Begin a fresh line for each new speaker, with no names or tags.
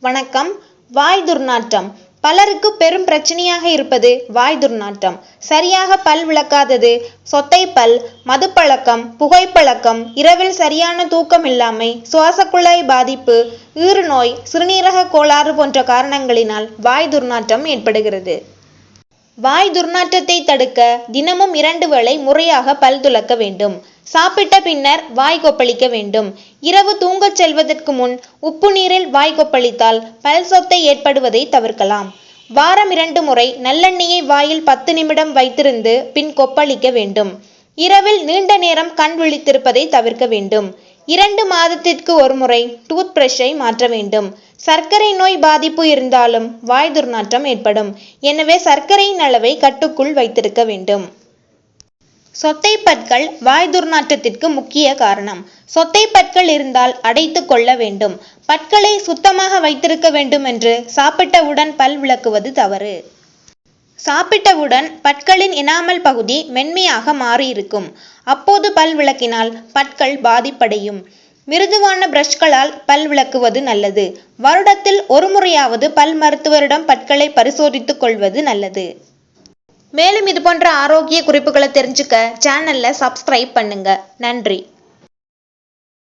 வணக்கம். வாய் துர்நாற்றம் பலருக்கு பெரும் பிரச்சனையாக இருப்பது வாய் துர்நாற்றம். சரியாக பல் விளக்காதது, சொத்தைப்பல், மதுப்பழக்கம், புகைப்பழக்கம், இரவில் சரியான தூக்கம் இல்லாமை, சுவாசக்குழாய் பாதிப்பு, ஈறுநோய், சிறுநீரக கோளாறு போன்ற காரணங்களினால் வாய் துர்நாற்றம் ஏற்படுகிறது. வாய் துர்நாற்றத்தை தடுக்க தினமும் 2 வேளை முறையாக பல் துலக்க வேண்டும். சாப்பிட்ட பின்னர் வாய் கொப்பளிக்க வேண்டும். இரவு தூங்கச் செல்வதற்கு முன் உப்பு நீரில் வாய் கொப்பளித்தால் பல் சொத்தை ஏற்படுவதை தவிர்க்கலாம். வாரம் 2 முறை நல்லெண்ணெயை வாயில் 10 நிமிடம் வைத்திருந்து பின் கொப்பளிக்க வேண்டும். இரவில் நீண்ட நேரம் கண் விழித்திருப்பதை தவிர்க்க வேண்டும். 2 மாதத்திற்கு ஒரு முறை டூத் பிரஷை மாற்ற வேண்டும். சர்க்கரை நோய் பாதிப்பு இருந்தாலும் வாய் துர்நாற்றம் ஏற்படும். எனவே சர்க்கரையின் அளவை கட்டுக்குள் வைத்திருக்க வேண்டும். சொத்தை பற்கள் வாய் துர்நாற்றத்திற்கு முக்கிய காரணம். சொத்தை பற்கள் இருந்தால் அடைத்து கொள்ள வேண்டும். பற்களை சுத்தமாக வைத்திருக்க வேண்டும் என்று சாப்பிட்டவுடன் பல் விளக்குவது தவறு. சாப்பிட்டவுடன் பற்களின் எனாமல் பகுதி மென்மையாக மாறியிருக்கும். அப்போது பல் விளக்கினால் பற்கள் பாதிப்படையும். மிருதுவான பிரஷ்களால் பல் விளக்குவது நல்லது. வருடத்தில் ஒரு முறையாவது பல் மருத்துவரிடம் பற்களை பரிசோதித்துக் கொள்வது நல்லது. மேலும் இது போன்ற ஆரோக்கிய குறிப்புகளை தெரிஞ்சுக்க சேனல்ல சப்ஸ்கிரைப் பண்ணுங்க. நன்றி.